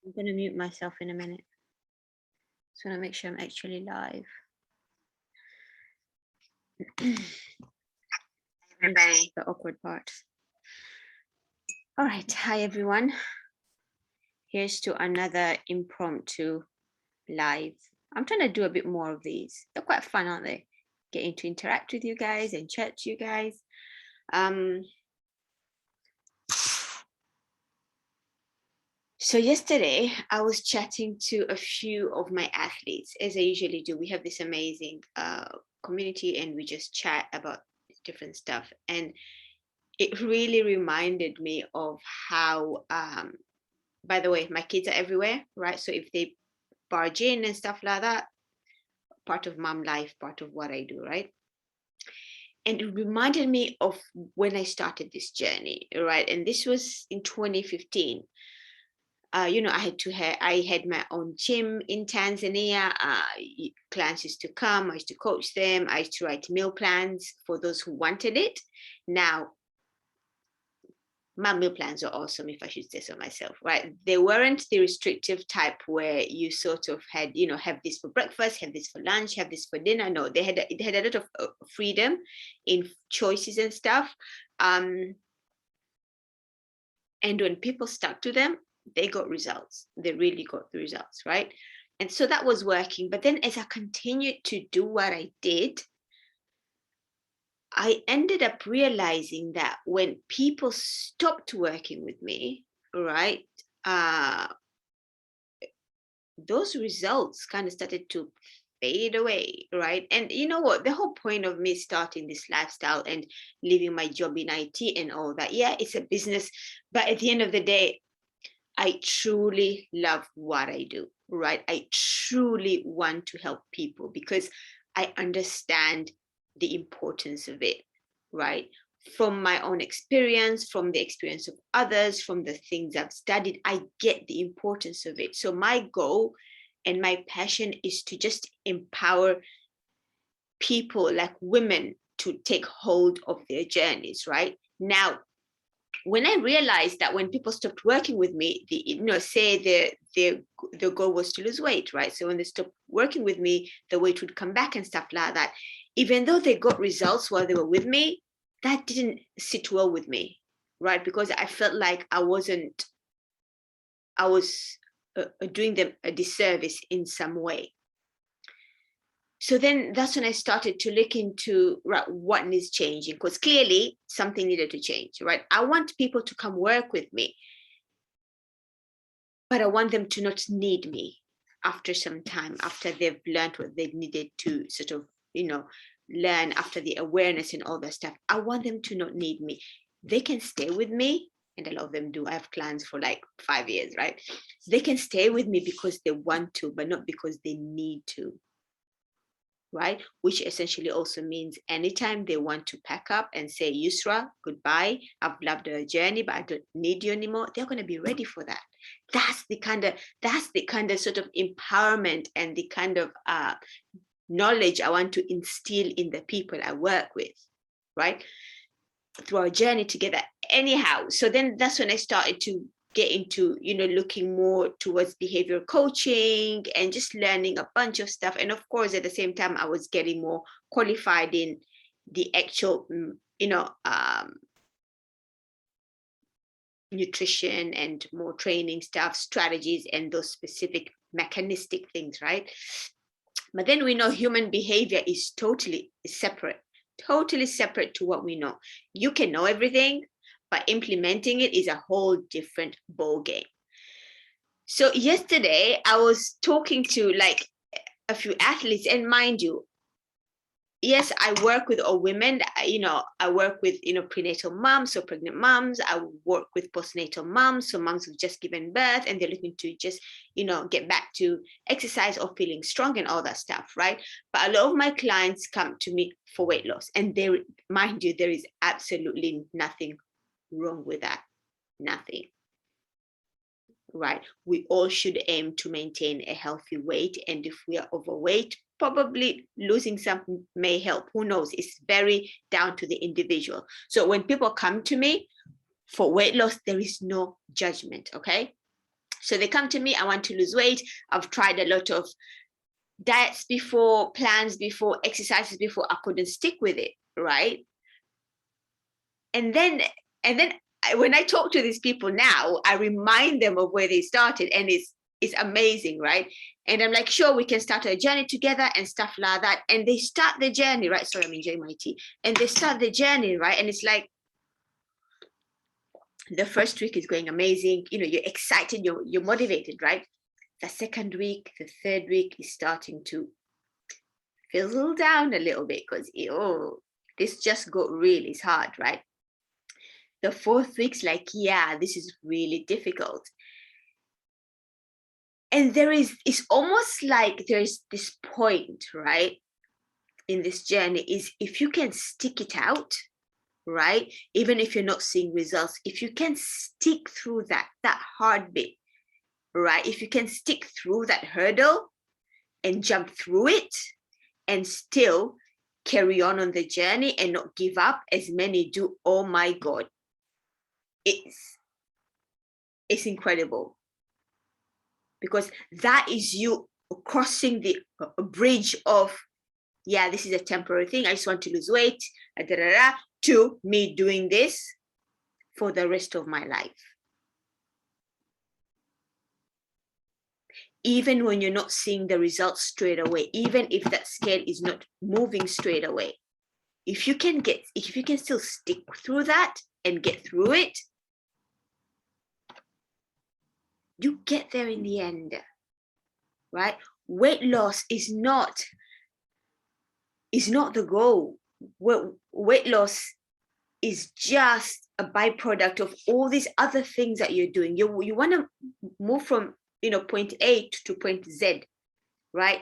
I'm going to mute myself in a minute. Just want to make sure I'm actually live. Everybody. The awkward part. All right. Hi, everyone. Here's to another impromptu live. I'm trying to do a bit more of these. They're quite fun, aren't they? Getting to interact with you guys and chat to you guys. So yesterday I was chatting to a few of my athletes, as I usually do. We have this amazing community and we just chat about different stuff. And it really reminded me of how, by the way, my kids are everywhere, right? So if they barge in and stuff like that, part of mom life, part of what I do, right? And it reminded me of when I started this journey, right? And this was in 2015. I had my own gym in Tanzania. Clients used to come, I used to coach them. I used to write meal plans for those who wanted it. Now, my meal plans are awesome, if I should say so myself, right? They weren't the restrictive type where you sort of had, have this for breakfast, have this for lunch, have this for dinner. No, they had a lot of freedom in choices and stuff. And when people stuck to them, they got results. They really got the results, right? And so that was working. But then as I continued to do what I did, I ended up realizing that when people stopped working with me, right, those results kind of started to fade away, right? And you know what? The whole point of me starting this lifestyle and leaving my job in IT and all that, yeah, it's a business. But at the end of the day, I truly love what I do, right? I truly want to help people because I understand the importance of it, right? From my own experience, from the experience of others, from the things I've studied, I get the importance of it. So my goal and my passion is to just empower people, like women, to take hold of their journeys, right? Now, when I realized that when people stopped working with me, say their goal was to lose weight, right? So when they stopped working with me, the weight would come back and stuff like that. Even though they got results while they were with me, that didn't sit well with me, right? Because I felt like I was doing them a disservice in some way. So then that's when I started to look into what needs changing, because clearly something needed to change, right? I want people to come work with me, but I want them to not need me after some time, after they've learned what they needed to sort of, learn, after the awareness and all that stuff. I want them to not need me. They can stay with me, and a lot of them do. I have clients for like 5 years, right? They can stay with me because they want to, but not because they need to. Right? Which essentially also means anytime they want to pack up and say, Yusra, goodbye, I've loved our journey, but I don't need you anymore, they're going to be ready for that. That's the kind of sort of empowerment and the kind of knowledge I want to instill in the people I work with, right? Through our journey together. Anyhow, so then that's when I started to get into, looking more towards behavioral coaching and just learning a bunch of stuff. And of course, at the same time, I was getting more qualified in the actual, nutrition and more training stuff, strategies, and those specific mechanistic things, right? But then we know human behavior is totally separate to what we know. You can know everything, but implementing it is a whole different ball game. So yesterday I was talking to like a few athletes, and mind you, yes, I work with all women. I work with, prenatal moms, so pregnant moms. I work with postnatal moms, so moms who've just given birth and they're looking to just, get back to exercise or feeling strong and all that stuff, right? But a lot of my clients come to me for weight loss, and mind you, there is absolutely nothing wrong with that. Nothing. Right? We all should aim to maintain a healthy weight. And if we are overweight, probably losing some may help. Who knows? It's very down to the individual. So when people come to me for weight loss, there is no judgment, okay? So they come to me, I want to lose weight. I've tried a lot of diets before, plans before, exercises before. I couldn't stick with it, right? And then when I talk to these people now, I remind them of where they started, and it's amazing, right? And I'm like, sure, we can start a journey together and stuff like that. And they start the journey, right? Sorry, I'm enjoying my tea. And they start the journey, right? And it's like, the first week is going amazing. You know, you're excited, you're motivated, right? The second week, the third week is starting to fizzle down a little bit because, oh, this just got really hard, right? The fourth week's like, yeah, this is really difficult. And it's almost like there's this point, right, in this journey is if you can stick it out, right, even if you're not seeing results, if you can stick through that hard bit, right, if you can stick through that hurdle and jump through it and still carry on the journey and not give up as many do, oh my God, it's incredible, because that is you crossing the bridge of, yeah, this is a temporary thing, I just want to lose weight, to me doing this for the rest of my life. Even when you're not seeing the results straight away, even if that scale is not moving straight away, if you can still stick through that and get through it, you get there in the end, right? Weight loss is not the goal. Weight loss is just a byproduct of all these other things that you're doing. You want to move from, point A to point Z, right?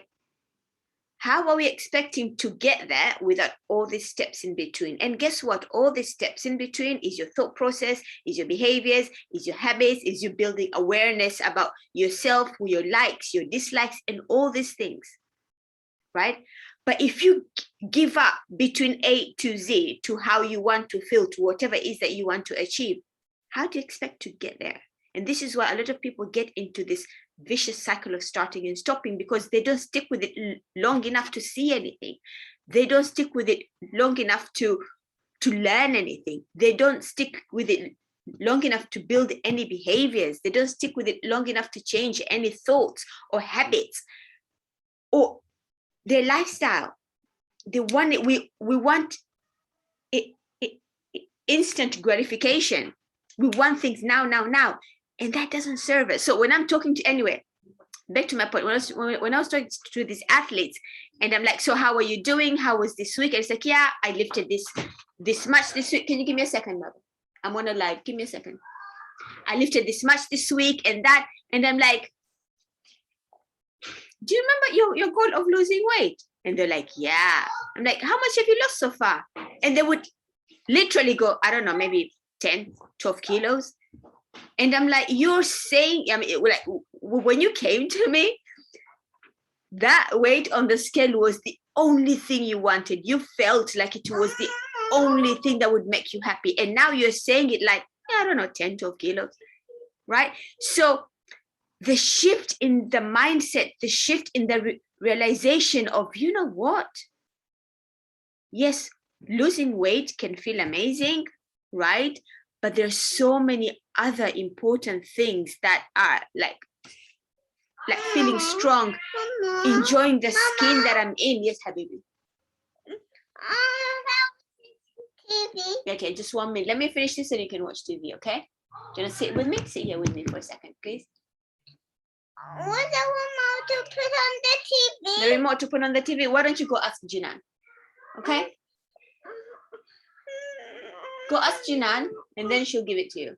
How are we expecting to get there without all these steps in between? And guess what? All these steps in between is your thought process, is your behaviors, is your habits, is you building awareness about yourself, your likes, your dislikes, and all these things, right? But if you give up between A to Z to how you want to feel, to whatever it is that you want to achieve, how do you expect to get there? And this is why a lot of people get into this vicious cycle of starting and stopping, because they don't stick with it long enough to see anything. They don't stick with it long enough to learn anything. They don't stick with it long enough to build any behaviors. They don't stick with it long enough to change any thoughts or habits or their lifestyle. They want it. We want it, instant gratification. We want things now, and that doesn't serve us. So when I'm talking to, anyway, back to my point, when I was talking to these athletes, and I'm like, so how are you doing? How was this week? And it's like, yeah, I lifted this much this week. Can you give me a second, Mother? I'm on a live. Give me a second. I lifted this much this week and that, and I'm like, do you remember your goal of losing weight? And they're like, yeah. I'm like, how much have you lost so far? And they would literally go, I don't know, maybe 10, 12 kilos. And I'm like, you're saying, I mean, like, when you came to me, that weight on the scale was the only thing you wanted. You felt like it was the only thing that would make you happy. And now you're saying it like, yeah, I don't know, 10, 12 kilos, right? So the shift in the mindset, the shift in the realization of, you know what? Yes, losing weight can feel amazing, right? But there's so many other important things that are like feeling strong, enjoying the skin that I'm in. Yes, Habibi. Okay, just 1 minute. Let me finish this and you can watch TV, okay? Do you want to sit with me? Sit here with me for a second, please. What's the remote to put on the TV? The remote to put on the TV. Why don't you go ask Jinan? Okay? Go ask Jinan and then she'll give it to you.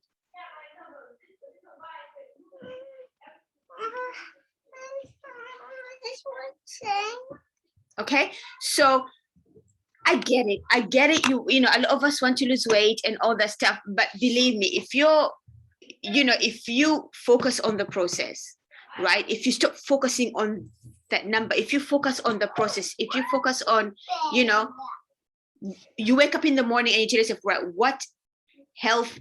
Okay, so I get it. You know, a lot of us want to lose weight and all that stuff, but believe me, if you focus on the process, right? If you stop focusing on that number, if you focus on the process, if you focus on, you wake up in the morning and you tell yourself, right, what health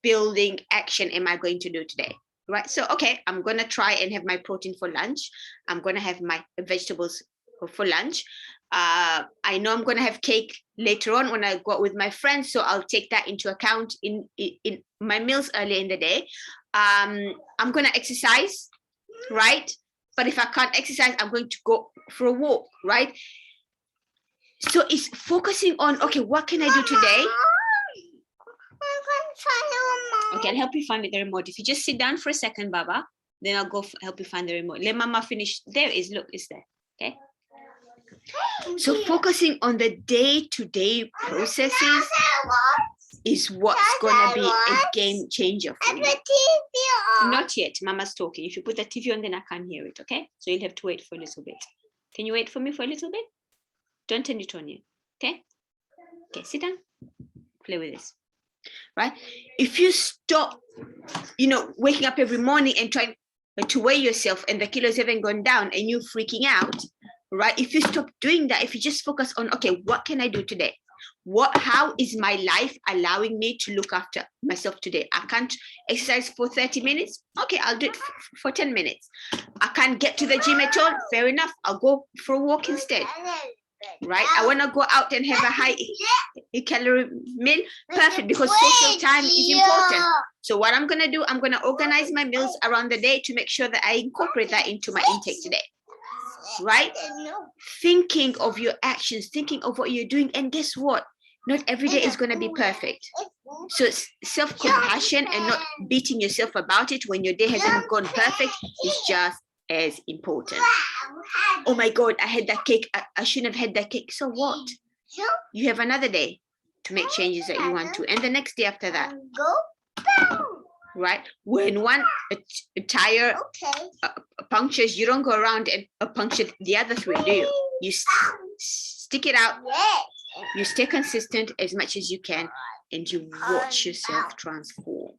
building action am I going to do today? right? So, okay, I'm going to try and have my protein for lunch. I'm going to have my vegetables for lunch. I know I'm going to have cake later on when I go out with my friends. So I'll take that into account in my meals early in the day. I'm going to exercise, right? But if I can't exercise, I'm going to go for a walk, right? So it's focusing on, okay, what can I do today? Okay, I'll help you find the remote. If you just sit down for a second, Baba, then I'll go help you find the remote. Let Mama finish. There is, look, it's there. Okay. So focusing on the day-to-day processes is what's going to be a game changer for you. Not yet. Mama's talking. If you put the TV on, then I can't hear it. Okay. So you'll have to wait for a little bit. Can you wait for me for a little bit? Don't turn it on yet. Okay. Okay, sit down. Play with this. Right? If you stop, waking up every morning and trying to weigh yourself and the kilos haven't gone down and you're freaking out, right? If you stop doing that, if you just focus on, okay, what can I do today? How is my life allowing me to look after myself today? I can't exercise for 30 minutes. Okay, I'll do it for 10 minutes. I can't get to the gym at all. Fair enough. I'll go for a walk instead. Right? I want to go out and have a high calorie meal. Perfect, because social time is important. So what I'm going to do, I'm going to organize my meals around the day to make sure that I incorporate that into my intake today. Right? Thinking of your actions, thinking of what you're doing. And guess what? Not every day is going to be perfect. So self-compassion and not beating yourself about it when your day hasn't gone perfect is just as important. Oh my God, I had that cake. I shouldn't have had that cake. So what? You have another day to make changes that you want to. And the next day after that. Right? When one tire punctures, you don't go around and puncture the other three, do you? You stick it out. You stay consistent as much as you can, and you watch yourself transform.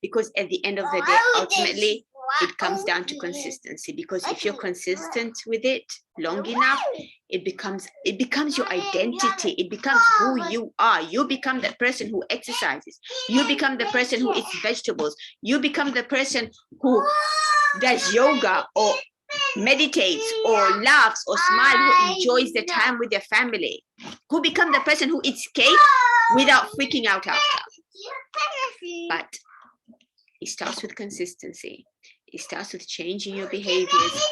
Because at the end of the day, ultimately, it comes down to consistency. Because if you're consistent with it long enough, it becomes your identity. It becomes who you are. You become the person who exercises. You become the person who eats vegetables. You become the person who does yoga or meditates or laughs or smiles, who enjoys the time with their family, who become the person who eats cake without freaking out after. But it starts with consistency. It starts with changing your behaviors,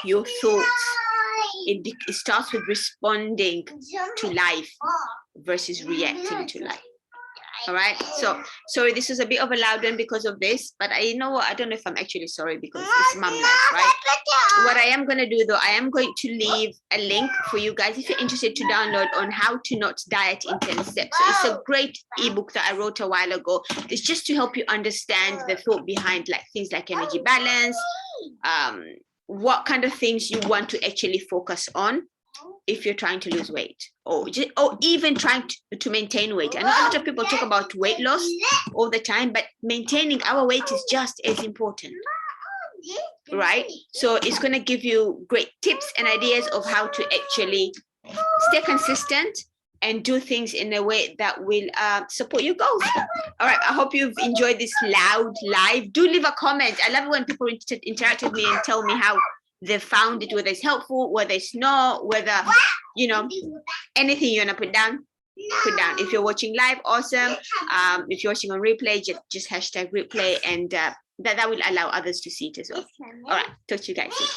your thoughts. It starts with responding to life versus reacting to life. All right. So sorry, this is a bit of a loud one because of this, but I know what, I don't know if I'm actually sorry because it's mom life, right? What I am going to do though, I am going to leave a link for you guys if you're interested to download on how to not diet in 10 steps. So it's a great ebook that I wrote a while ago. It's just to help you understand the thought behind like things like energy balance, what kind of things you want to actually focus on if you're trying to lose weight or even trying to maintain weight. I know a lot of people talk about weight loss all the time, but maintaining our weight is just as important, right? So it's going to give you great tips and ideas of how to actually stay consistent and do things in a way that will support your goals. All right, I hope you've enjoyed this loud live. Do leave a comment. I love it when people interact with me and tell me how they found it, whether it's helpful, whether it's not, whether, anything you want to put down. If you're watching live, awesome. If you're watching on replay, just hashtag replay, and that will allow others to see it as well. All right, talk to you guys soon.